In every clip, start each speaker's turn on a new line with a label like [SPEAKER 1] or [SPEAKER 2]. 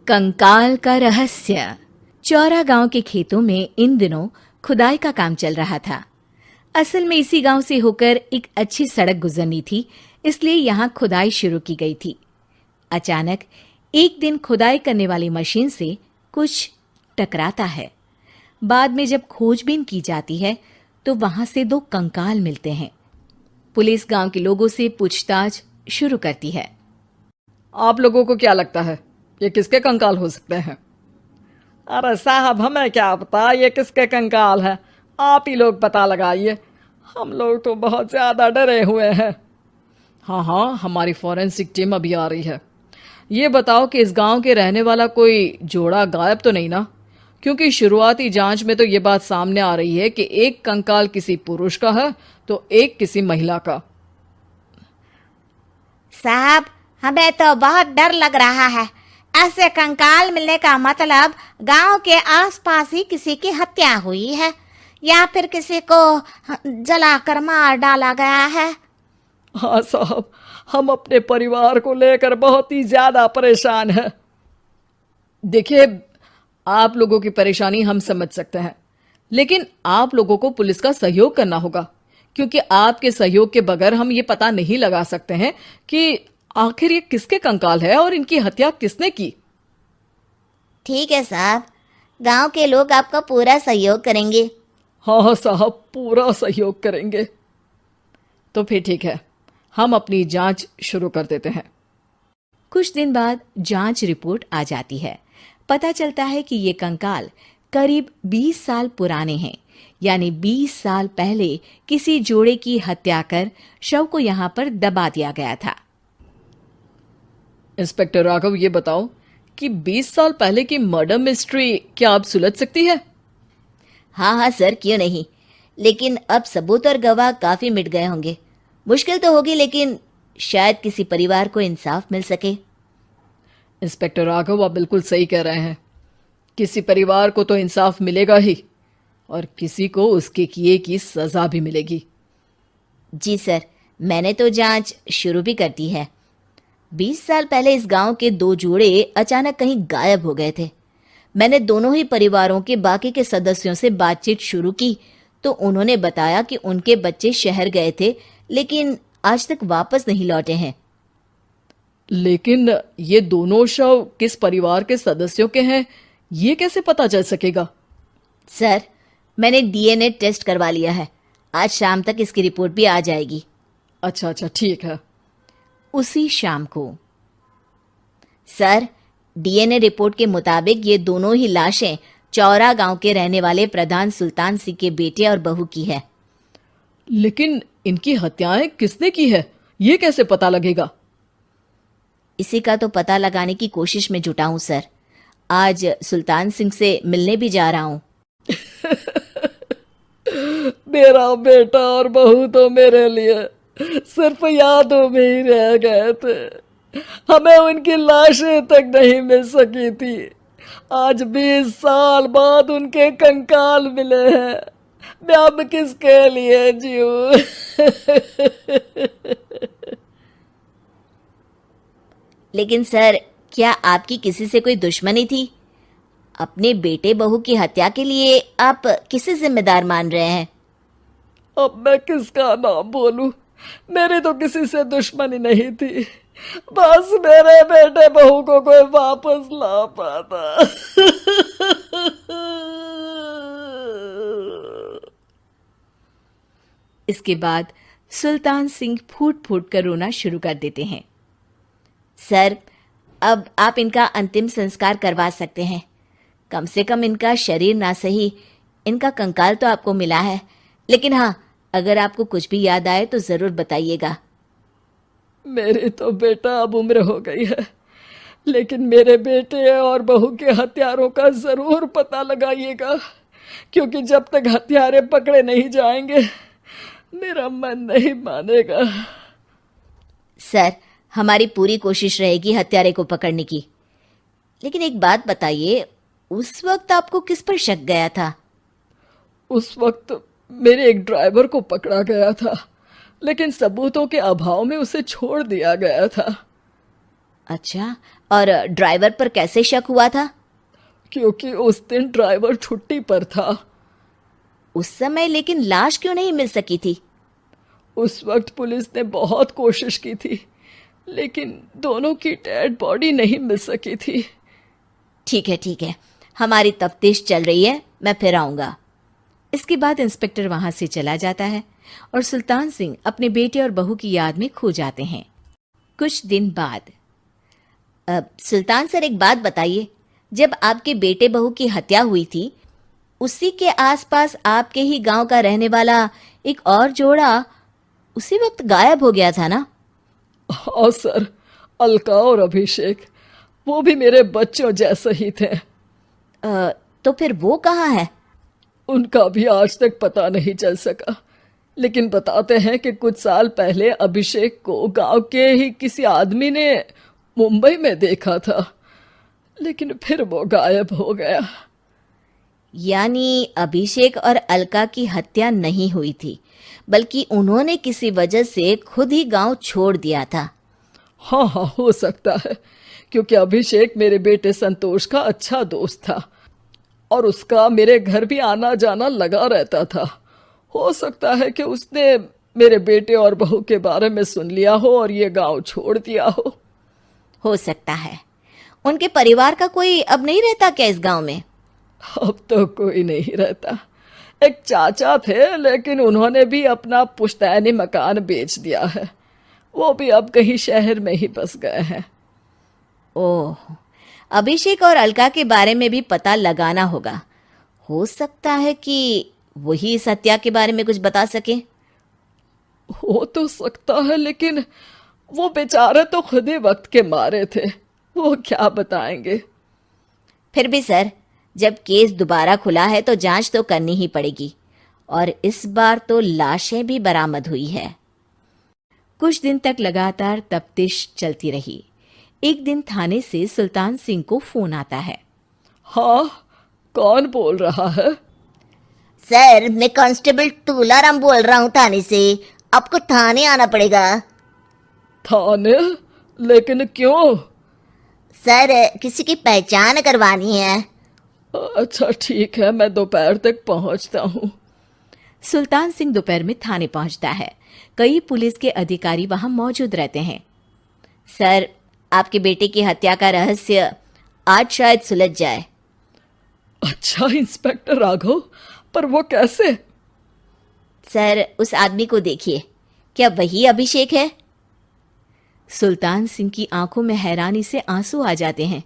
[SPEAKER 1] कंकाल का रहस्य। चौरा गांव के खेतों में इन दिनों खुदाई का काम चल रहा था। असल में इसी गांव से होकर एक अच्छी सड़क गुजरनी थी, इसलिए यहाँ खुदाई शुरू की गई थी। अचानक एक दिन खुदाई करने वाली मशीन से कुछ टकराता है। बाद में जब खोजबीन की जाती है तो वहां से 2 कंकाल मिलते हैं। पुलिस गांव के लोगों से पूछताछ शुरू करती है।
[SPEAKER 2] आप लोगों को क्या लगता है ये किसके कंकाल हो सकते हैं? अरे साहब, हमें क्या पता ये किसके कंकाल है, आप ही लोग पता लगाइए। हम लोग तो बहुत ज़्यादा डरे हुए हैं। हाँ, हमारी फॉरेंसिक टीम अभी आ रही है। ये बताओ कि इस गांव के रहने वाला कोई जोड़ा गायब तो नहीं ना? क्योंकि शुरुआती जांच में तो ये बात सामने आ रही है कि एक कंकाल किसी पुरुष का है तो एक किसी महिला का।
[SPEAKER 3] साहब, हमें तो बहुत डर लग रहा है। ऐसे कंकाल मिलने का मतलब गांव के आसपास ही किसी की हत्या हुई है या फिर किसी को जलाकर मार डाला गया है।
[SPEAKER 2] हाँ साहब, हम अपने परिवार को लेकर बहुत ही ज्यादा परेशान हैं। देखिए, आप लोगों की परेशानी हम समझ सकते हैं, लेकिन आप लोगों को पुलिस का सहयोग करना होगा, क्योंकि आपके सहयोग के बगैर हम ये पता नहीं लगा सकते हैं कि आखिर ये किसके कंकाल है और इनकी हत्या किसने की।
[SPEAKER 3] ठीक है साहब, गांव के लोग आपका पूरा सहयोग करेंगे।
[SPEAKER 2] हाँ साहब, पूरा सहयोग करेंगे। तो फिर ठीक है, हम अपनी जांच शुरू कर देते हैं।
[SPEAKER 1] कुछ दिन बाद जांच रिपोर्ट आ जाती है। पता चलता है कि ये कंकाल करीब 20 साल पुराने हैं, यानी 20 साल पहले किसी जोड़े की हत्या कर शव को यहाँ पर दबा दिया गया था।
[SPEAKER 2] इंस्पेक्टर राघव, ये बताओ कि 20 साल पहले की मर्डर मिस्ट्री क्या आप सुलझ सकती है?
[SPEAKER 3] हाँ सर, क्यों नहीं। लेकिन अब सबूत और गवाह काफी मिट गए होंगे। मुश्किल तो होगी, लेकिन शायद किसी परिवार को इंसाफ मिल सके।
[SPEAKER 2] इंस्पेक्टर राघव, आप बिल्कुल सही कह रहे हैं। किसी परिवार को तो इंसाफ मिलेगा ही और किसी को उसके किए की सजा भी मिलेगी।
[SPEAKER 3] जी सर, मैंने तो जांच शुरू भी कर दी है। 20 साल पहले इस गांव के 2 जोड़े अचानक कहीं गायब हो गए थे। मैंने दोनों ही परिवारों के बाकी के सदस्यों से बातचीत शुरू की तो उन्होंने बताया कि उनके बच्चे शहर गए थे, लेकिन आज तक वापस नहीं लौटे हैं।
[SPEAKER 2] लेकिन ये दोनों शव किस परिवार के सदस्यों के हैं, ये कैसे पता चल सकेगा?
[SPEAKER 3] सर, मैंने डीएनए टेस्ट करवा लिया है। आज शाम तक इसकी रिपोर्ट भी आ जाएगी।
[SPEAKER 2] अच्छा, ठीक है।
[SPEAKER 1] उसी शाम को
[SPEAKER 3] सर, डीएनए रिपोर्ट के मुताबिक ये दोनों ही लाशें चौरा गांव के रहने वाले प्रधान सुल्तान सिंह के बेटे और बहू की है।
[SPEAKER 2] लेकिन इनकी हत्याएं किसने की है, ये कैसे पता लगेगा?
[SPEAKER 3] इसी का तो पता लगाने की कोशिश में जुटा हूं सर। आज सुल्तान सिंह से मिलने भी जा रहा हूं।
[SPEAKER 2] मेरा बेटा और बहू तो मेरे लिए सिर्फ यादों में ही रह गए थे। हमें उनकी लाशें तक नहीं मिल सकी थी। आज 20 साल बाद उनके कंकाल मिले हैं। मैं अब किसके लिए जीऊं?
[SPEAKER 3] लेकिन सर, क्या आपकी किसी से कोई दुश्मनी थी? अपने बेटे बहू की हत्या के लिए आप किसे जिम्मेदार मान रहे हैं?
[SPEAKER 2] अब मैं किसका नाम बोलूं? मेरी तो किसी से दुश्मनी नहीं थी, बस मेरे बेटे बहू को कोई वापस ला पाता।
[SPEAKER 1] इसके बाद सुल्तान सिंह फूट फूट कर रोना शुरू कर देते हैं।
[SPEAKER 3] सर, अब आप इनका अंतिम संस्कार करवा सकते हैं। कम से कम इनका शरीर ना सही, इनका कंकाल तो आपको मिला है। लेकिन हाँ, अगर आपको कुछ भी याद आए तो जरूर बताइएगा।
[SPEAKER 2] मेरी तो बेटा अब उम्र हो गई है, लेकिन मेरे बेटे और बहू के हत्यारों का जरूर पता लगाइएगा, क्योंकि जब तक हत्यारे पकड़े नहीं जाएंगे मेरा मन नहीं मानेगा।
[SPEAKER 3] सर, हमारी पूरी कोशिश रहेगी हत्यारे को पकड़ने की। लेकिन एक बात बताइए, उस वक्त आपको किस पर शक गया था?
[SPEAKER 2] उस वक्त मेरे एक ड्राइवर को पकड़ा गया था, लेकिन सबूतों के अभाव में उसे छोड़ दिया गया था।
[SPEAKER 3] अच्छा, और ड्राइवर पर कैसे शक हुआ था?
[SPEAKER 2] क्योंकि उस दिन ड्राइवर छुट्टी पर था।
[SPEAKER 3] उस समय लेकिन लाश क्यों नहीं मिल सकी थी?
[SPEAKER 2] उस वक्त पुलिस ने बहुत कोशिश की थी, लेकिन दोनों की डेड बॉडी नहीं मिल सकी थी।
[SPEAKER 3] ठीक है, हमारी तफ्तीश चल रही है, मैं फिर आऊंगा।
[SPEAKER 1] इसके बाद इंस्पेक्टर वहां से चला जाता है और सुल्तान सिंह अपने बेटे और बहू की याद में खो जाते हैं। कुछ दिन बाद
[SPEAKER 3] सुल्तान सर, एक बात बताइए, जब आपके बेटे बहू की हत्या हुई थी, उसी के आसपास आपके ही गांव का रहने वाला एक और जोड़ा उसी वक्त गायब हो गया था ना?
[SPEAKER 2] हाँ सर, अलका और अभिषेक, वो भी मेरे बच्चों जैसे ही थे।
[SPEAKER 3] तो फिर वो कहाँ है?
[SPEAKER 2] उनका भी आज तक पता नहीं चल सका, लेकिन बताते हैं कि कुछ साल पहले अभिषेक को गांव के ही किसी आदमी ने मुंबई में देखा था, लेकिन फिर वो गायब हो गया।
[SPEAKER 3] यानी अभिषेक और अलका की हत्या नहीं हुई थी, बल्कि उन्होंने किसी वजह से खुद ही गांव छोड़ दिया था।
[SPEAKER 2] हाँ, हो सकता है, क्योंकि अभिषेक मेरे बेटे संतोष का अच्छा दोस्त था और उसका मेरे घर भी आना जाना लगा रहता था। हो सकता है कि उसने मेरे बेटे और बहू के बारे में सुन लिया हो और ये गांव छोड़ दिया हो
[SPEAKER 3] सकता है। उनके परिवार का कोई अब नहीं रहता क्या इस गांव में?
[SPEAKER 2] अब तो कोई नहीं रहता। एक चाचा थे, लेकिन उन्होंने भी अपना पुश्तैनी मकान बेच दिया है। वो भी अब कहीं शहर में ही बस गए हैं।
[SPEAKER 3] ओह, अभिषेक और अलका के बारे में भी पता लगाना होगा। हो सकता है कि वही इस हत्या के बारे में कुछ बता सके।
[SPEAKER 2] हो तो सकता है, लेकिन वो बेचारे तो खुद ही वक्त के मारे थे, वो क्या बताएंगे।
[SPEAKER 3] फिर भी सर, जब केस दोबारा खुला है तो जांच तो करनी ही पड़ेगी, और इस बार तो लाशें भी बरामद हुई है।
[SPEAKER 1] कुछ दिन तक लगातार तफ्तीश चलती रही। एक दिन थाने से सुल्तान सिंह को फोन आता है।
[SPEAKER 2] हाँ, कौन बोल रहा है?
[SPEAKER 3] सर, मैं कांस्टेबल तुलाराम बोल रहा हूँ थाने से। आपको थाने आना पड़ेगा।
[SPEAKER 2] थाने? लेकिन क्यों?
[SPEAKER 3] सर, किसी की पहचान करवानी है।
[SPEAKER 2] अच्छा ठीक है, मैं दोपहर तक पहुंचता हूँ।
[SPEAKER 1] सुल्तान सिंह दोपहर में थाने पहुंचता है। कई पुलिस के अधिकारी वहां मौजूद रहते हैं।
[SPEAKER 3] सर, आपके बेटे की हत्या का रहस्य आज शायद सुलझ जाए।
[SPEAKER 2] अच्छा इंस्पेक्टर राघव, पर वो कैसे?
[SPEAKER 3] सर, उस आदमी को देखिए, क्या वही अभिषेक है?
[SPEAKER 1] सुल्तान सिंह की आंखों में हैरानी से आंसू आ जाते हैं।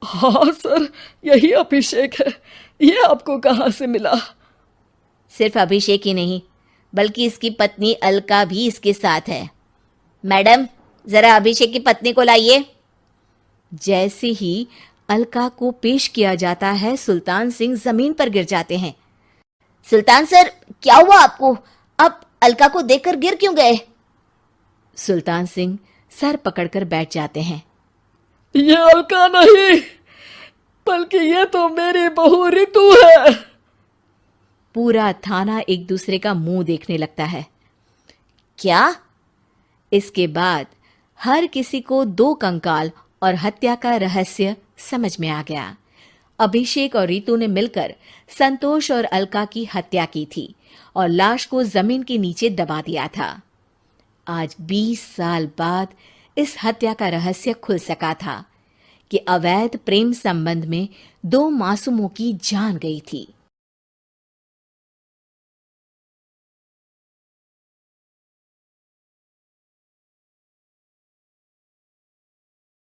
[SPEAKER 2] हाँ सर, यही अभिषेक है। ये आपको कहाँ से मिला?
[SPEAKER 3] सिर्फ अभिषेक ही नहीं, बल्कि इसकी पत्नी अलका भी इसके साथ है। मैडम, जरा अभिषेक की पत्नी को लाइए।
[SPEAKER 1] जैसे ही अलका को पेश किया जाता है, सुल्तान सिंह जमीन पर गिर जाते हैं।
[SPEAKER 3] सुल्तान सर, क्या हुआ आपको? आप अलका को देखकर गिर क्यों गए?
[SPEAKER 1] सुल्तान सिंह सर पकड़कर बैठ जाते हैं।
[SPEAKER 2] ये अलका नहीं, बल्कि ये तो मेरी बहू रितु है।
[SPEAKER 1] पूरा थाना एक दूसरे का मुंह देखने लगता है।
[SPEAKER 3] क्या?
[SPEAKER 1] इसके बाद हर किसी को दो कंकाल और हत्या का रहस्य समझ में आ गया। अभिषेक और रितु ने मिलकर संतोष और अलका की हत्या की थी और लाश को जमीन के नीचे दबा दिया था। आज 20 साल बाद इस हत्या का रहस्य खुल सका था कि अवैध प्रेम संबंध में दो मासूमों की जान गई थी।